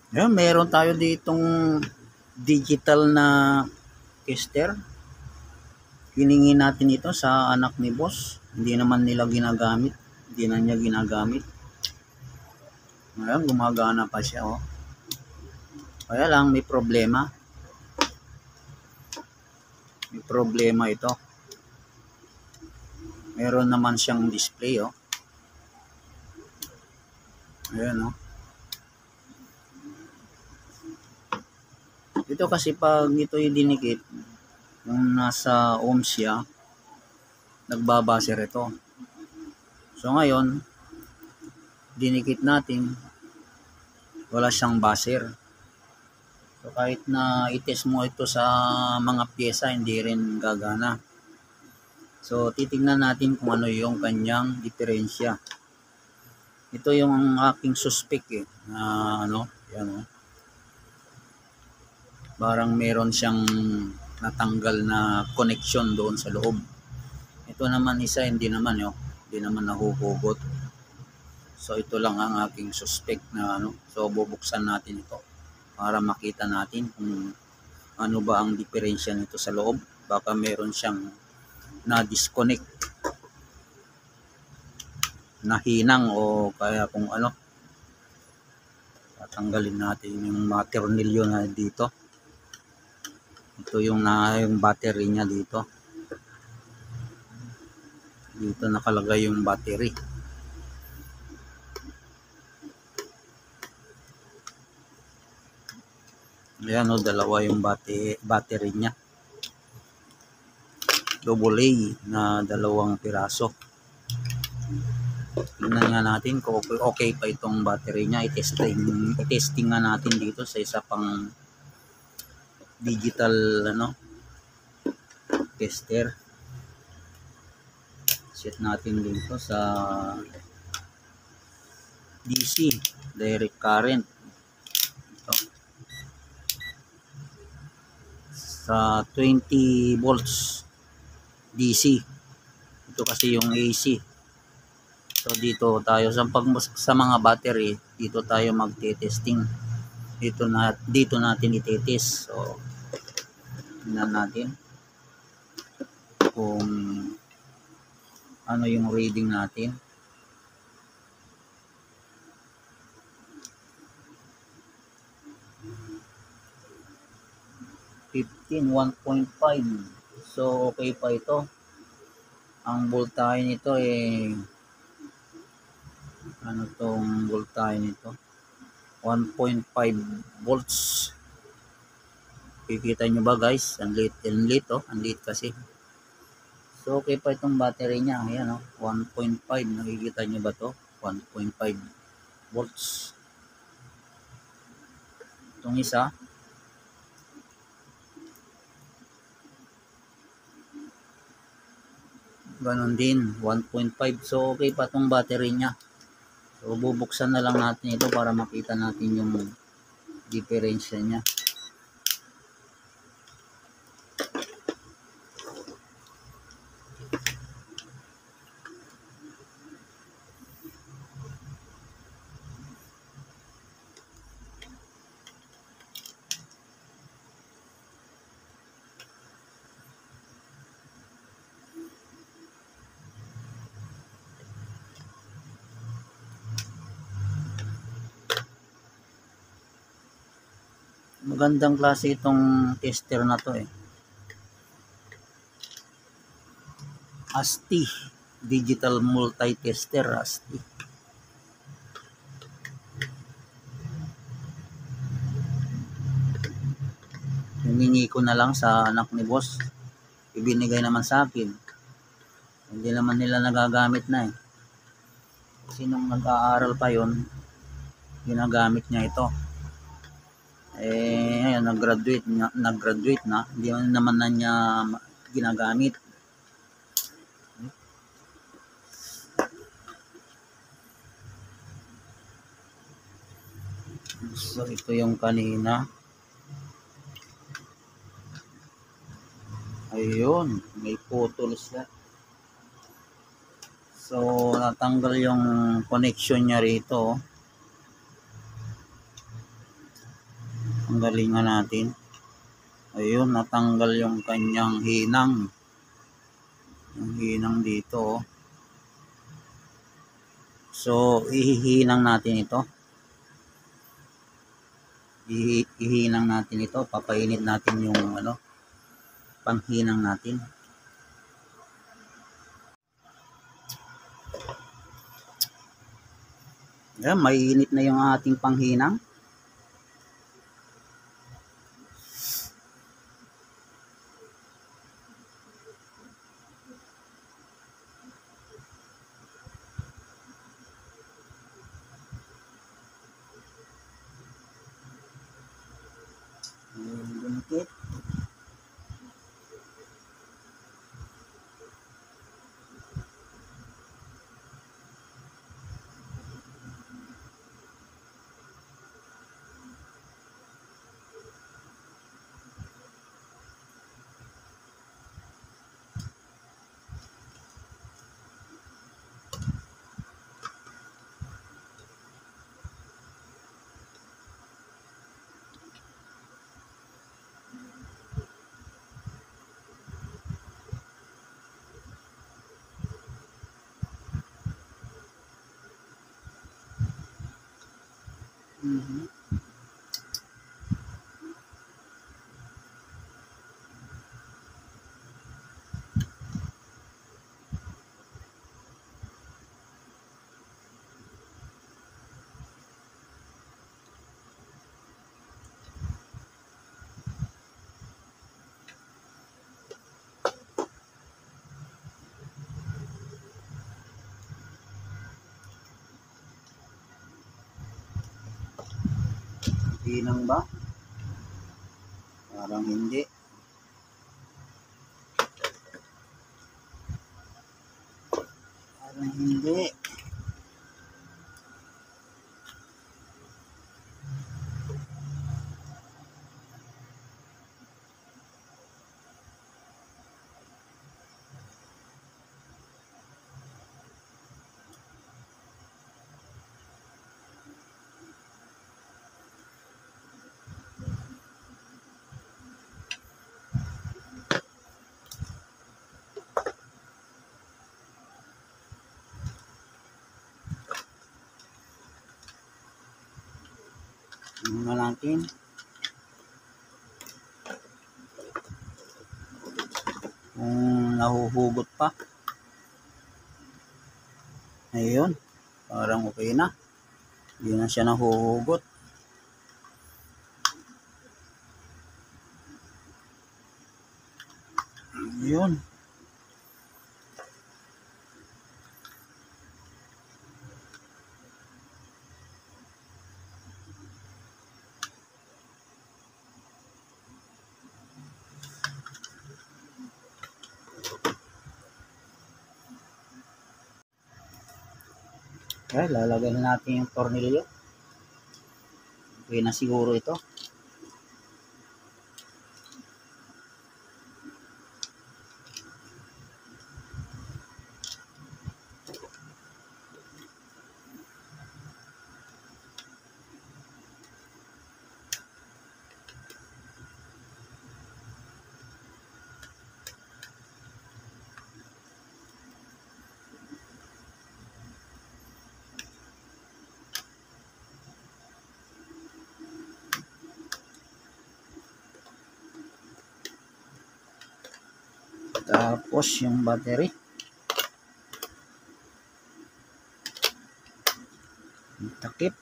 Ayan, meron tayo ditong digital na tester. Hiningi natin ito sa anak ni boss. Hindi naman nila ginagamit. Hindi na niya ginagamit. Ayan, gumagana pa siya. Oh. Kaya lang, may problema. May problema ito. Meron naman siyang display. Oh. Ayan, oh. Ito kasi pag ito yung dinikit, kung nasa ohms siya, nagbabaser ito. So ngayon, dinikit natin, wala siyang baser. So kahit na itest mo ito sa mga pyesa, hindi rin gagana. So titingnan natin kung ano yung kanyang diferensya. Ito yung aking suspect eh. Yan oh. Parang meron siyang natanggal na connection doon sa loob. Ito naman isa, hindi naman nahuhugot. So ito lang ang aking suspect na So bubuksan natin ito para makita natin kung ano ba ang diferensya nito sa loob. Baka meron siyang na-disconnect, nahinang o kaya kung ano. Tatanggalin natin yung maternilyo na dito. Ito yung battery niya dito. Dito nakalagay yung battery. Ayan o, dalawa yung battery niya. Double A na dalawang piraso. Tingnan nga natin kung okay pa itong battery niya. I-testing nga natin dito sa isa pang digital tester. Set natin dito sa DC, direct current. Ito. Sa 20 volts DC. Ito kasi yung AC. So dito tayo sa mga battery, dito tayo magte-testing. Dito natin i-test. So tingnan natin kung ano yung reading natin. $15, 1.5. So okay pa ito. Ang voltahe nito ano tong voltahe nito? 1.5 volts. Kikita nyo ba guys? Ang late oh. Ang late kasi. So okay pa itong battery niya. Ayan oh. 1.5. Nakikita nyo ba to? 1.5 volts. Itong isa. Ganon din. 1.5. So okay pa itong battery niya. So bubuksan na lang natin ito para makita natin yung diferensya niya. Magandang klase itong tester na to eh. ASTI Digital Multi-Tester ASTI. Hiningi ko na lang sa anak ni boss. Ibinigay naman sa akin. Hindi naman nila nagagamit na eh. Kasi nung nag-aaral pa yon, ginagamit niya ito. Ayun, nag-graduate na, hindi naman na niya ginagamit. So ito yung kanina. Ayun, may putol siya. So natanggal yung connection niya rito. Tanggalin nga natin. Ayun, natanggal yung kanyang hinang. Yung hinang dito. So, ihihinang natin ito. Ihihinang natin ito. Papainit natin yung panghinang natin. Ayan, mainit na yung ating panghinang. Dumikit. Hinang ba? Parang hindi. Parang hindi. Tingnan natin. Kung nahuhugot pa. Ayun. Parang okay na. Hindi na siya nahuhugot. Ayun. Okay, lalagyan natin yung tornilyo. Okay na siguro ito. Tapos yung battery. Takip.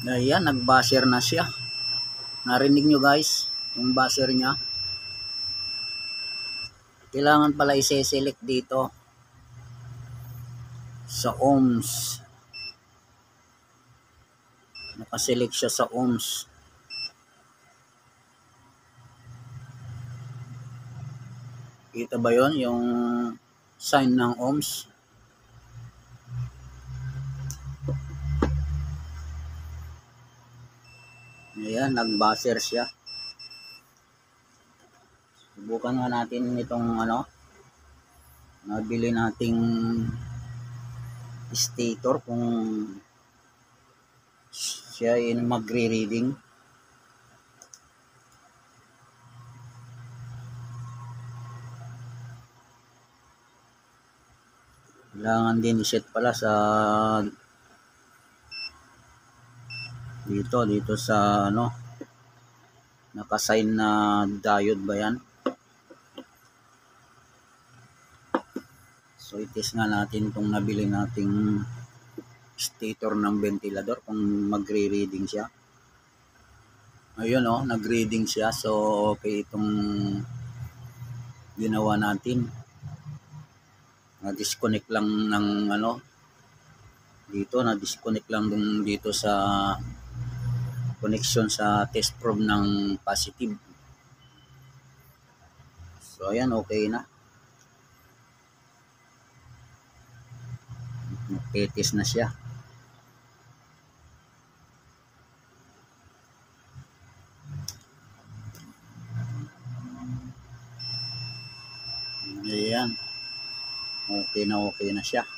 Ayan, nag-buzzer na siya. Narinig nyo guys, yung buzzer niya. Kailangan pala i-select dito sa ohms. Nakaselect siya sa ohms. Kita ba yon yung sign ng ohms? Ayan, nag-buzzer siya. Subukan nga natin itong nabili nating stator kung siya ay magre-reading. Kailangan din i-set pala sa dito sa naka-sign na diode ba yan. So i-test nga natin itong nabili nating stator ng ventilador kung magre-reading siya. Ayun nag-reading siya. So okay itong ginawa natin. Na-disconnect lang ng dito, na-disconnect lang dito sa connection sa test probe ng positive. So ayan, okay na. Nag-test na siya. Ayan. Okay na siya.